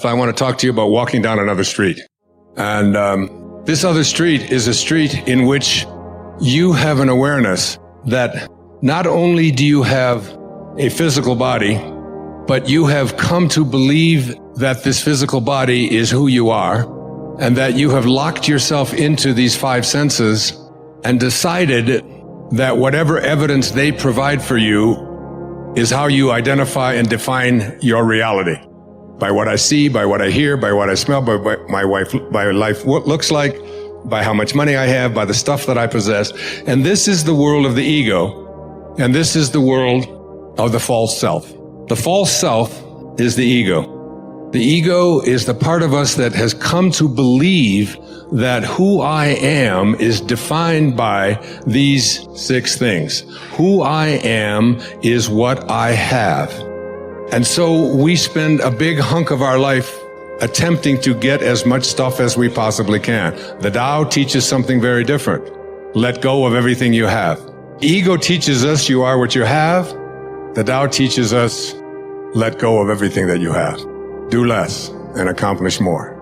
I want to talk to you about walking down another street. And this other street is a street in which you have an awareness that not only do you have a physical body, but you have come to believe that this physical body is who you are, and that you have locked yourself into these five senses and decided that whatever evidence they provide for you is how you identify and define your reality. By what I see, by what I hear, by what I smell, by what my life looks like, by how much money I have, by the stuff that I possess. And this is the world of the ego, and this is the world of the false self. The false self is the ego. The ego is the part of us that has come to believe that who I am is defined by these six things. Who I am is what I have. And so we spend a big hunk of our life attempting to get as much stuff as we possibly can. The Tao teaches something very different. Let go of everything you have. Ego teaches us you are what you have. The Tao teaches us let go of everything that you have. Do less and accomplish more.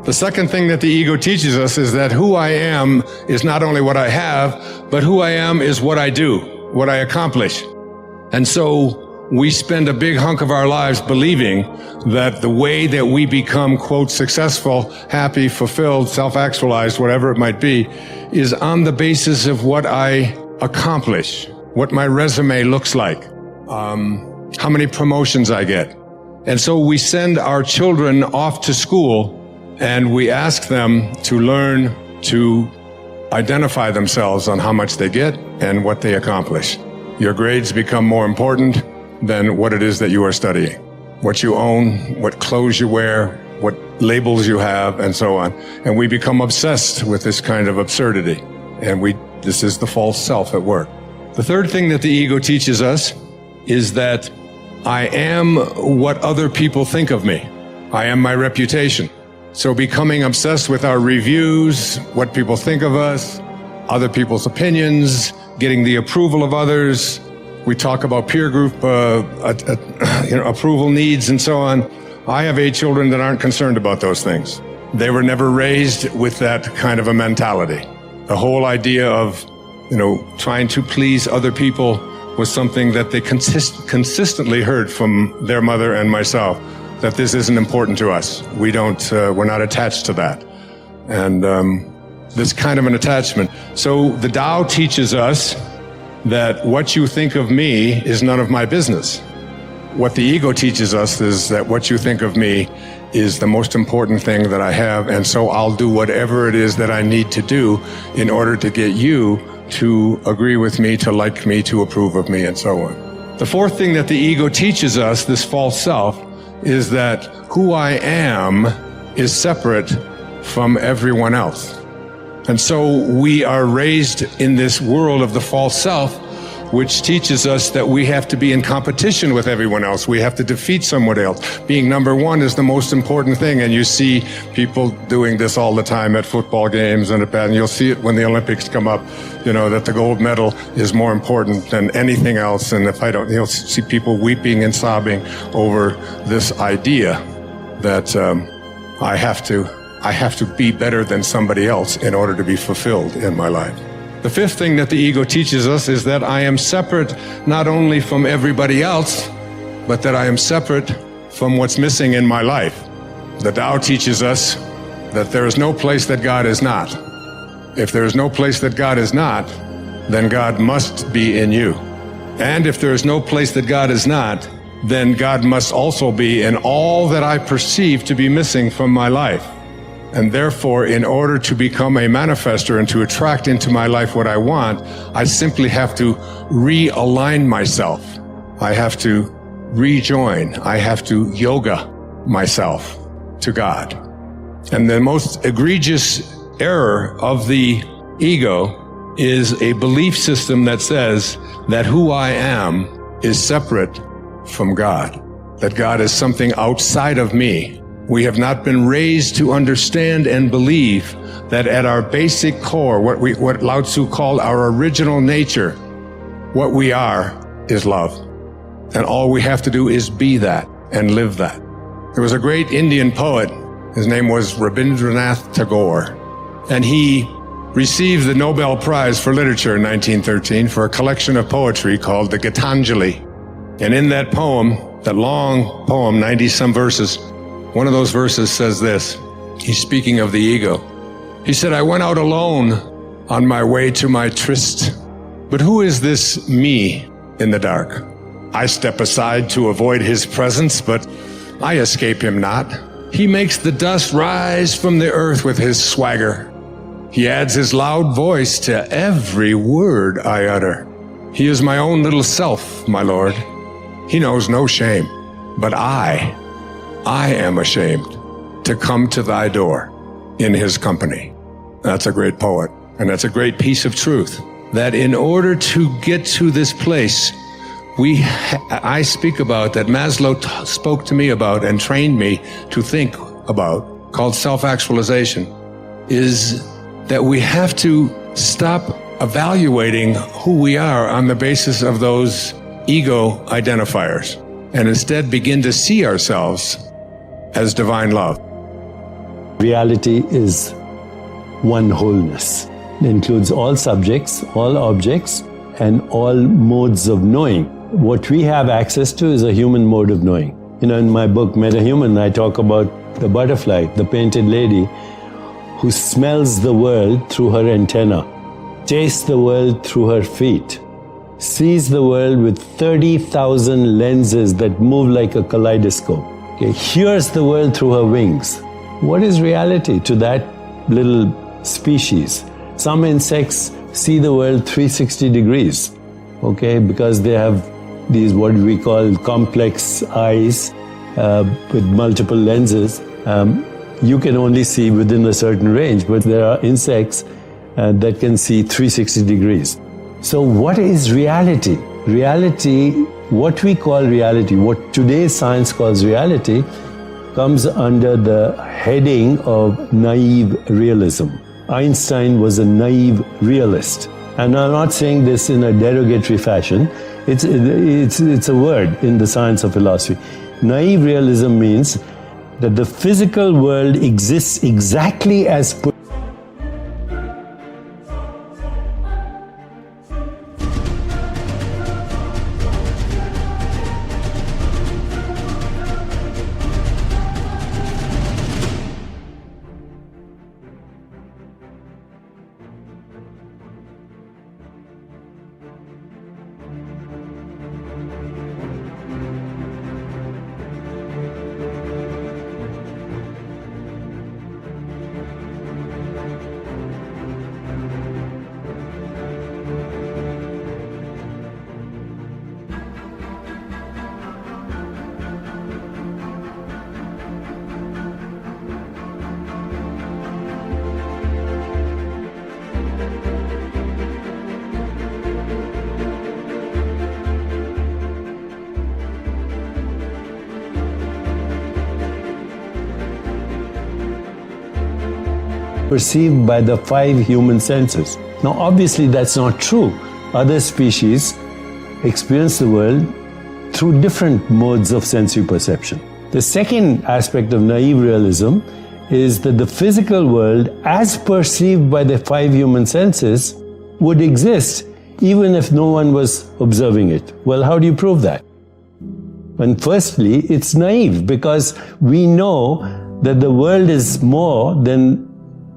The second thing that the ego teaches us is that who I am is not only what I have, but who I am is what I do, what I accomplish. And so we spend a big hunk of our lives believing that the way that we become, quote, successful, happy, fulfilled, self-actualized, whatever it might be, is on the basis of what I accomplish, what my resume looks like, how many promotions I get. And so we send our children off to school and we ask them to learn to identify themselves on how much they get and what they accomplish. Your grades become more important than what it is that you are studying, what you own, what clothes you wear, what labels you have, and so on. And we become obsessed with this kind of absurdity. And this is the false self at work. The third thing that the ego teaches us is that I am what other people think of me. I am my reputation. So becoming obsessed with our reviews, what people think of us, other people's opinions, getting the approval of others. We talk about peer group approval needs and so on. I have 8 children that aren't concerned about those things. They were never raised with that kind of a mentality. The whole idea of, trying to please other people was something that they consistently heard from their mother and myself, that this isn't important to us. We're not attached to that. And this kind of an attachment. So the Tao teaches us that what you think of me is none of my business. What the ego teaches us is that what you think of me is the most important thing that I have, and so I'll do whatever it is that I need to do in order to get you to agree with me, to like me, to approve of me, and so on. The fourth thing that the ego teaches us, this false self, is that who I am is separate from everyone else. And so we are raised in this world of the false self, which teaches us that we have to be in competition with everyone else. We have to defeat someone else. Being number one is the most important thing. And you see people doing this all the time at football games and you'll see it when the Olympics come up, that the gold medal is more important than anything else. And you'll see people weeping and sobbing over this idea that I have to be better than somebody else in order to be fulfilled in my life. The fifth thing that the ego teaches us is that I am separate not only from everybody else, but that I am separate from what's missing in my life. The Tao teaches us that there is no place that God is not. If there is no place that God is not, then God must be in you. And if there is no place that God is not, then God must also be in all that I perceive to be missing from my life. And therefore, in order to become a manifester and to attract into my life what I want, I simply have to realign myself. I have to rejoin. I have to yoga myself to God. And the most egregious error of the ego is a belief system that says that who I am is separate from God, that God is something outside of me. We have not been raised to understand and believe that at our basic core, what Lao Tzu called our original nature, what we are is love. And all we have to do is be that and live that. There was a great Indian poet. His name was Rabindranath Tagore, and he received the Nobel Prize for Literature in 1913 for a collection of poetry called the Gitanjali. And in that poem, that long poem, 90-some verses, one of those verses says this. He's speaking of the ego. He said, I went out alone on my way to my tryst. But who is this me in the dark? I step aside to avoid his presence, but I escape him not. He makes the dust rise from the earth with his swagger. He adds his loud voice to every word I utter. He is my own little self, my Lord. He knows no shame, but I am ashamed to come to thy door in his company. That's a great poet, and that's a great piece of truth, that in order to get to this place, I speak about, that Maslow spoke to me about and trained me to think about, called self-actualization, is that we have to stop evaluating who we are on the basis of those ego identifiers, and instead begin to see ourselves as divine love. Reality is one wholeness. It includes all subjects, all objects, and all modes of knowing. What we have access to is a human mode of knowing. In my book, Metahuman, I talk about the butterfly, the painted lady, who smells the world through her antenna, tastes the world through her feet, sees the world with 30,000 lenses that move like a kaleidoscope, hears the world through her wings. What is reality to that little species? Some insects see the world 360 degrees, because they have these what we call complex eyes with multiple lenses. You can only see within a certain range, but there are insects that can see 360 degrees. So what is reality? Reality, what we call reality, what today's science calls reality, comes under the heading of naive realism. Einstein was a naive realist. And I'm not saying this in a derogatory fashion. It's a word in the science of philosophy. Naive realism means that the physical world exists exactly as perceived by the 5 human senses. Now, obviously, that's not true. Other species experience the world through different modes of sensory perception. The second aspect of naive realism is that the physical world, as perceived by the 5 human senses, would exist even if no one was observing it. Well, how do you prove that? And firstly, it's naive because we know that the world is more than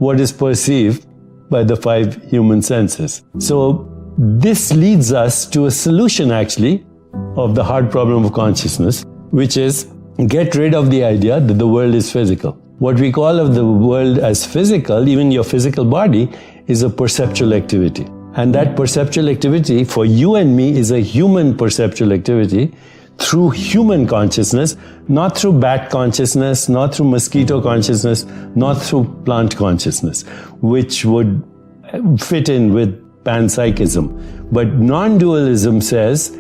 what is perceived by the 5 human senses. So this leads us to a solution actually of the hard problem of consciousness, which is get rid of the idea that the world is physical. What we call of the world as physical, even your physical body, is a perceptual activity. And that perceptual activity for you and me is a human perceptual activity through human consciousness, not through bat consciousness, not through mosquito consciousness, not through plant consciousness, which would fit in with panpsychism. But non-dualism says,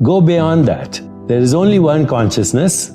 go beyond that. There is only one consciousness.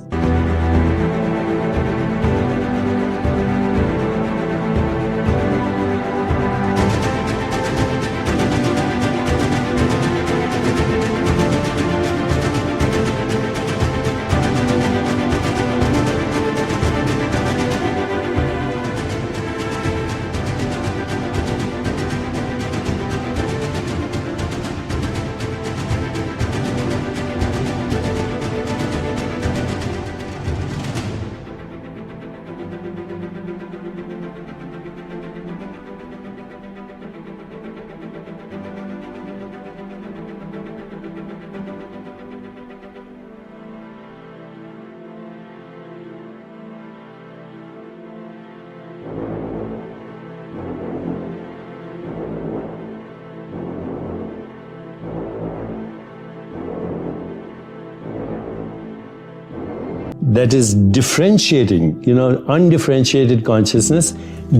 that is differentiating, undifferentiated consciousness,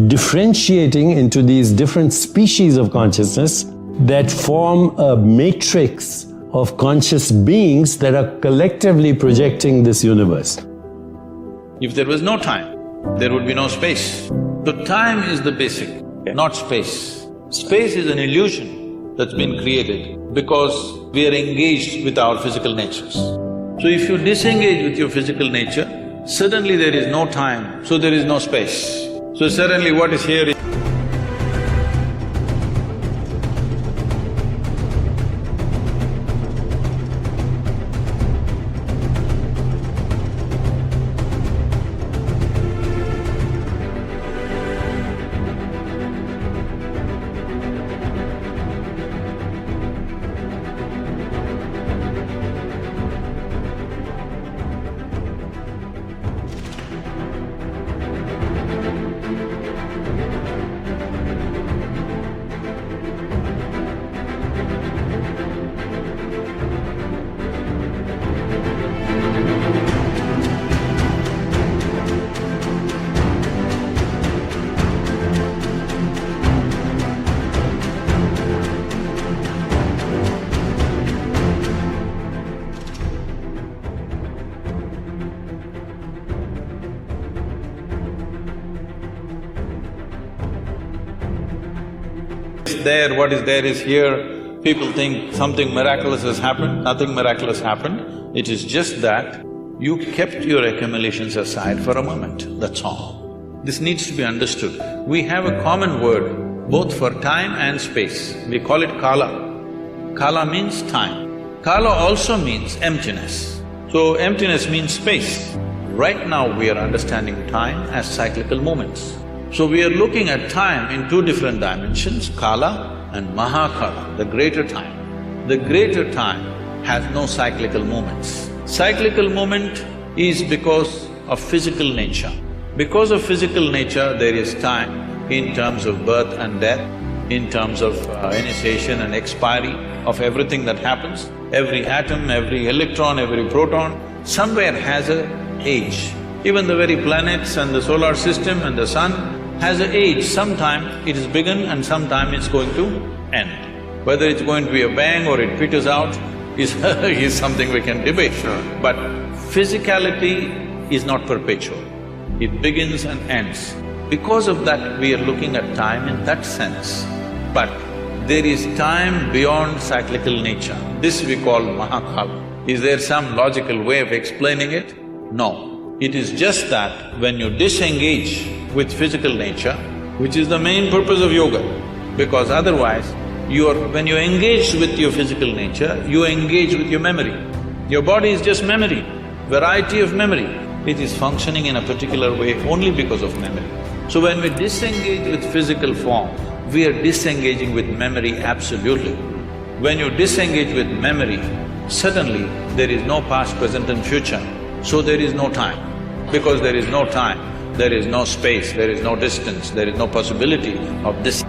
differentiating into these different species of consciousness that form a matrix of conscious beings that are collectively projecting this universe. If there was no time, there would be no space. So time is the basic, not space. Space is an illusion that's been created because we are engaged with our physical natures. So if you disengage with your physical nature, suddenly there is no time, so there is no space. So suddenly what is here is there, what is there is here. People think something miraculous has happened, nothing miraculous happened. It is just that you kept your accumulations aside for a moment, that's all. This needs to be understood. We have a common word both for time and space. We call it kala. Kala means time. Kala also means emptiness. So emptiness means space. Right now we are understanding time as cyclical moments. So we are looking at time in two different dimensions, Kala and Mahakala, the greater time. The greater time has no cyclical moments. Cyclical moment is because of physical nature. Because of physical nature, there is time in terms of birth and death, in terms of initiation and expiry of everything that happens. Every atom, every electron, every proton, somewhere has a age. Even the very planets and the solar system and the sun has an age. Sometime it is begun and sometime it's going to end. Whether it's going to be a bang or it peters out is something we can debate. But physicality is not perpetual. It begins and ends. Because of that, we are looking at time in that sense. But there is time beyond cyclical nature. This we call Mahakala. Is there some logical way of explaining it? No. It is just that when you disengage with physical nature, which is the main purpose of yoga, because otherwise when you engage with your physical nature, you engage with your memory. Your body is just memory, variety of memory. It is functioning in a particular way only because of memory. So when we disengage with physical form, we are disengaging with memory absolutely. When you disengage with memory, suddenly there is no past, present and future, so there is no time. Because there is no time, there is no space, there is no distance, there is no possibility of this.